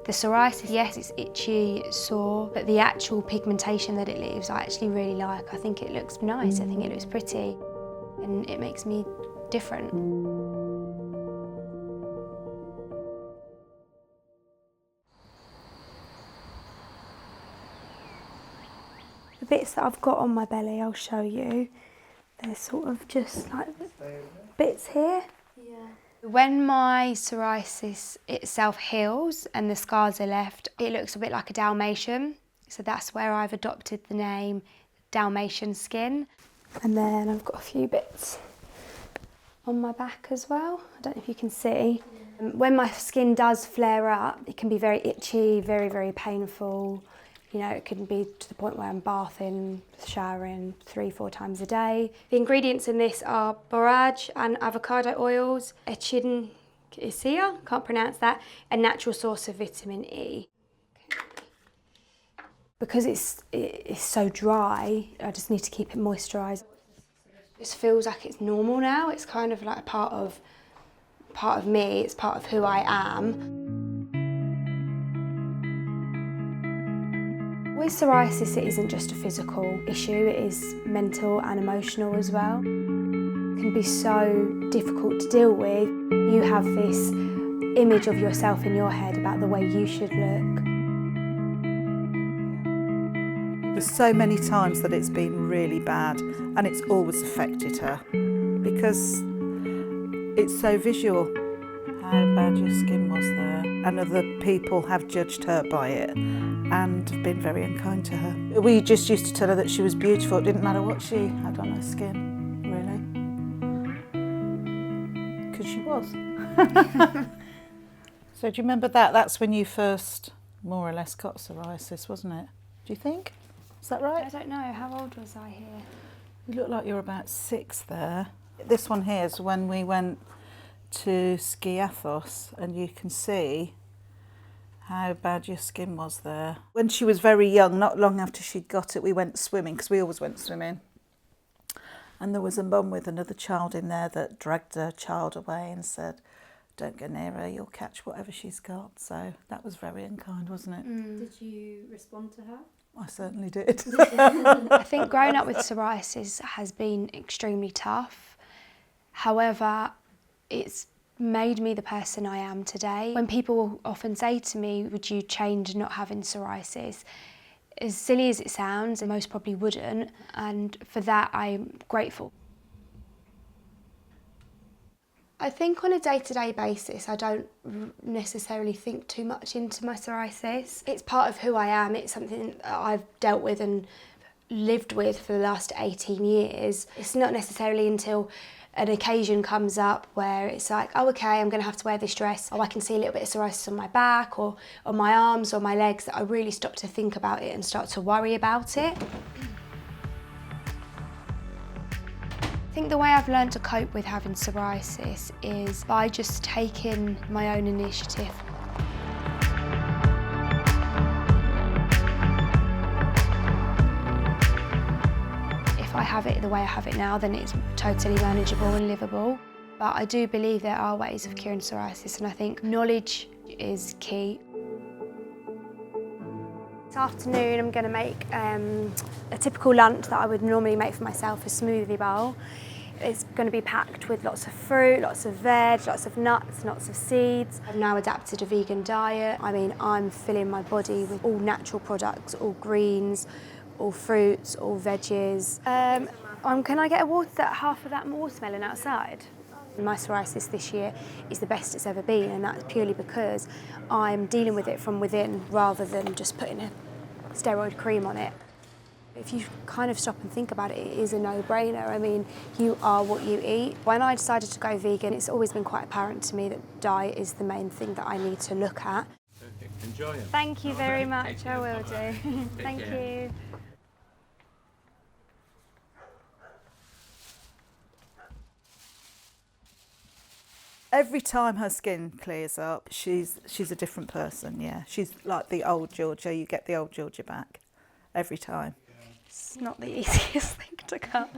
The psoriasis, yes, it's itchy, it's sore, but the actual pigmentation that it leaves, I actually really like. I think it looks nice, I think it looks pretty, and it makes me different. The bits that I've got on my belly, I'll show you. They're sort of just like bits here. Yeah. When my psoriasis itself heals and the scars are left, it looks a bit like a Dalmatian. So that's where I've adopted the name Dalmatian skin. And then I've got a few bits on my back as well. I don't know if you can see. When my skin does flare up, it can be very itchy, very, very painful. You know, it can be to the point where I'm bathing, showering 3-4 times a day. The ingredients in this are borage and avocado oils, echinacea, can't pronounce that, a natural source of vitamin E. Because it's so dry, I just need to keep it moisturised. It feels like it's normal now. It's kind of like part of me. It's part of who I am. With psoriasis, it isn't just a physical issue, it is mental and emotional as well. It can be so difficult to deal with. You have this image of yourself in your head about the way you should look. There's so many times that it's been really bad and it's always affected her because it's so visual. How bad your skin was there, and other people have judged her by it and have been very unkind to her. We just used to tell her that she was beautiful. It didn't matter what she had on her skin, really, because she was. So do you remember that? That's when you first more or less got psoriasis, wasn't it? Do you think? Is that right? I don't know, how old was I here? You look like you're about 6 there. This one here is when we went to ski Athos, and you can see how bad your skin was there. When she was very young, not long after she'd got it, we went swimming, because we always went swimming. And there was a mum with another child in there that dragged her child away and said, "Don't go near her, you'll catch whatever she's got." So that was very unkind, wasn't it? Did you respond to her? I certainly did. I think growing up with psoriasis has been extremely tough. However, it's made me the person I am today. When people often say to me, would you change not having psoriasis? As silly as it sounds, and most probably wouldn't, and for that I'm grateful. I think on a day-to-day basis I don't necessarily think too much into my psoriasis. It's part of who I am, it's something that I've dealt with and lived with for the last 18 years. It's not necessarily until an occasion comes up where it's like, oh okay, I'm going to have to wear this dress, or I can see a little bit of psoriasis on my back or on my arms or my legs, that I really stop to think about it and start to worry about it. I think the way I've learned to cope with having psoriasis is by just taking my own initiative. If I have it the way I have it now, then it's totally manageable and livable. But I do believe there are ways of curing psoriasis, and I think knowledge is key. This afternoon I'm going to make a typical lunch that I would normally make for myself, a smoothie bowl. It's going to be packed with lots of fruit, lots of veg, lots of nuts, lots of seeds. I've now adapted a vegan diet. I mean, I'm filling my body with all natural products, all greens, all fruits, all veggies. Can I get a water, half of that watermelon outside? My psoriasis this year is the best it's ever been, and that's purely because I'm dealing with it from within rather than just putting a steroid cream on it. If you kind of stop and think about it, it is a no-brainer. I mean, you are what you eat. When I decided to go vegan, it's always been quite apparent to me that diet is the main thing that I need to look at. Perfect. Enjoy it. Thank you very much, I will do. Thank you. Every time her skin clears up, she's a different person, yeah. She's like the old Georgia, you get the old Georgia back, every time. It's not the easiest thing to cut.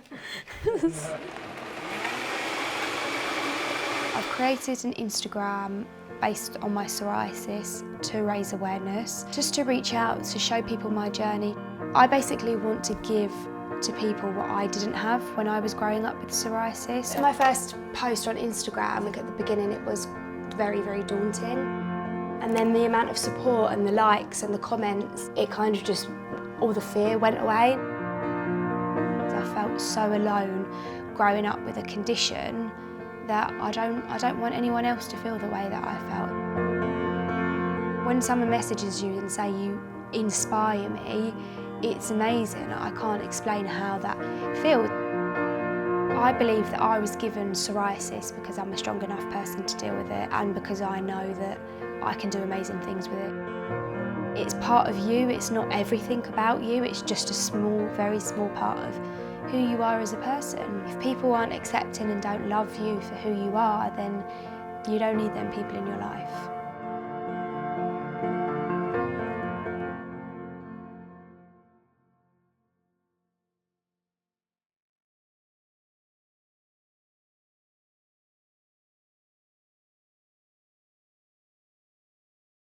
I've created an Instagram based on my psoriasis to raise awareness, just to reach out, to show people my journey. I basically want to give to people what I didn't have when I was growing up with psoriasis. My first post on Instagram, like at the beginning, it was very, very daunting. And then the amount of support and the likes and the comments, it kind of just, all the fear went away. I felt so alone growing up with a condition that I don't want anyone else to feel the way that I felt. When someone messages you and say you inspire me, it's amazing. I can't explain how that feels. I believe that I was given psoriasis because I'm a strong enough person to deal with it, and because I know that I can do amazing things with it. It's part of you, it's not everything about you, it's just a small, very small part of who you are as a person. If people aren't accepting and don't love you for who you are, then you don't need them people in your life.